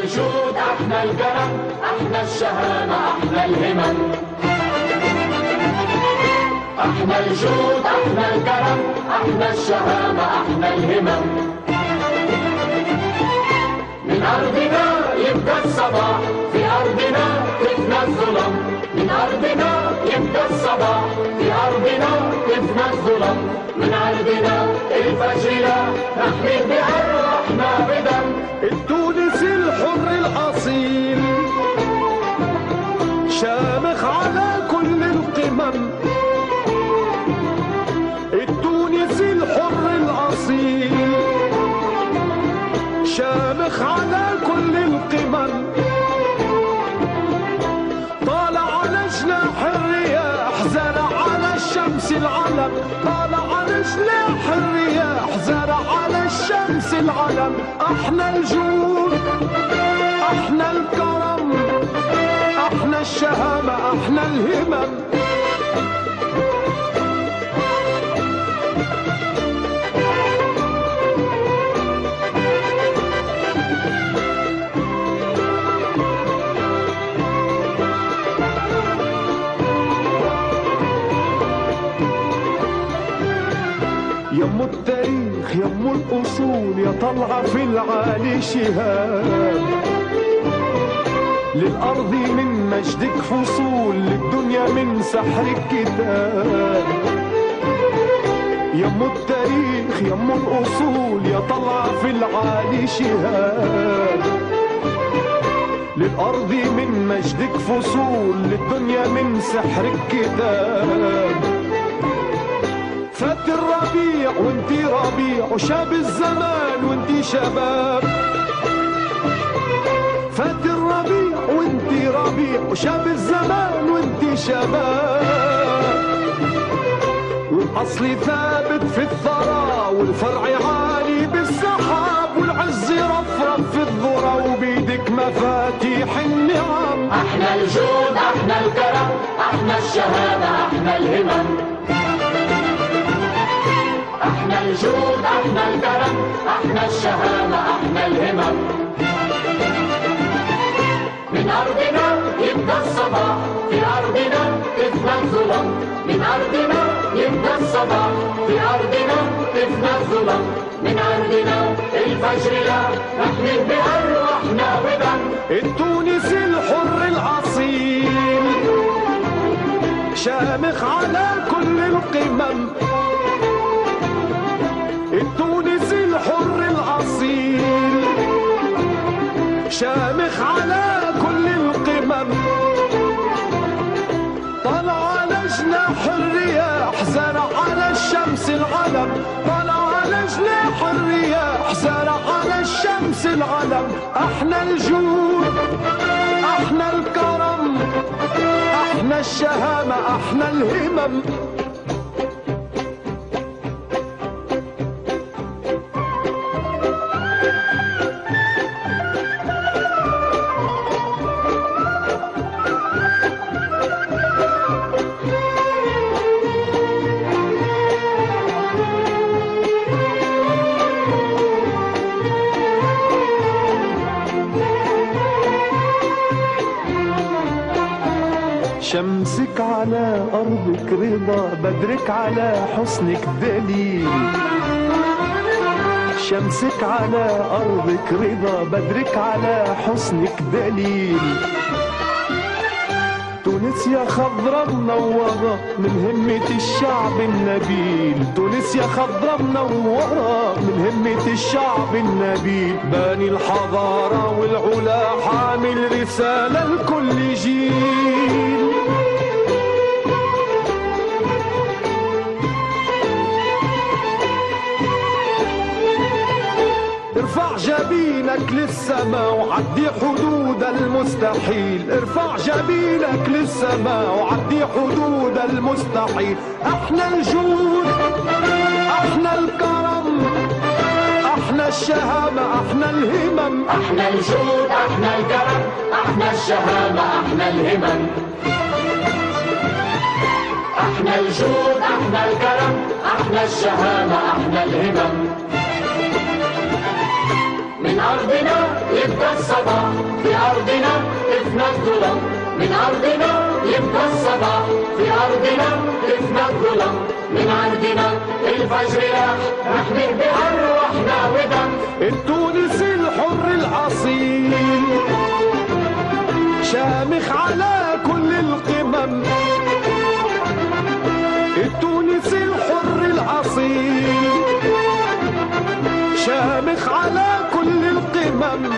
الجود احنا الكرم، احنا الشهامة احنا الهمم. احنا الجود احنا الكرم، احنا الشهامة احنا الهمم. من أرضنا يبدأ الصباح، في أرضنا تفنى الظلم. من أرضنا يبدأ الصباح، في أرضنا تفنى الظلم. من أرضنا الفجر نحمي بأرواحنا بدم. التونسي الحر الأصيل شامخ على كل القمم. التونسي الحر الأصيل شامخ على كل القمم. طالع على جناح الرياح، زرع على الشمس العلم. طالع على جناح الرياح، زرع على الشمس العلم. احنا الجود احنا الكرم، احنا الشهامة احنا الهمم. يم التاريخ يم الأصول، يا طلعة في العالي شهاب. للأرض من مجدك فصول، للدنيا من سحرك كتاب. يم التاريخ يم الأصول، يا طلعة في العالي شهاب. للأرض من مجدك فصول، للدنيا من سحرك كتاب. فات الربيع وانتي ربيع، وشاب الزمان وانتي شباب. فات الربيع وانتي ربيع، وشاب الزمان وانتي شباب. والأصل ثابت في الثرى، والفرع عالي بالسحاب. والعز رفرف في الذرى، وبيدك مفاتيح النعم. احنا الجود احنا الكرم، احنا الشهامة احنا الهمم. احنا الجود احنا الكرم، احنا الشهامة احنا الهمم. من أرضنا يبدأ الصباح، في أرضنا تفنى الظلم. من أرضنا يبدأ الصباح، في أرضنا تفنى الظلم. من أرضنا الفجر لا نحمي بأرواحنا بدم. التونسي الحر الأصيل شامخ على كل القمم. التونسي الحر الأصيل شامخ على كل القمم. طلع على جناح الرياح، زرع على الشمس العلم. طلع على جناح الرياح، زرع على الشمس العلم. احنا الجود احنا الكرم، احنا الشهامة احنا الهمم. شمسك على أرضك رضا، بدرك على حسنك دليل. شمسك على أرضك رضا، بدرك على حسنك دليل. تونس يا خضرا منورة من همة الشعب النبيل. تونس يا خضرا منورة من همة الشعب النبيل. باني الحضارة والعلا، حامل رسالة لكل جيل. ارفع جبينك للسماء وعدي حدود المستحيل. ارفع جبينك للسماء وعدي حدود المستحيل. احنا الجود احنا الكرم، احنا الشهامة احنا الهمم. احنا الجود احنا الكرم، احنا الشهامة احنا الهمم. احنا الجود احنا الكرم، احنا الشهامة احنا الهمم. من أرضنا يبدأ الصباح في أرضنا تفنى الظلم من أرضنا يبدأ الصباح في أرضنا تفنى الظلم من عندنا الفجر لاح نحمي بأرواحنا ودم التونسي الحر الأصيل شامخ على كل القمم التونسي الحر الأصيل شامخ على كل القمم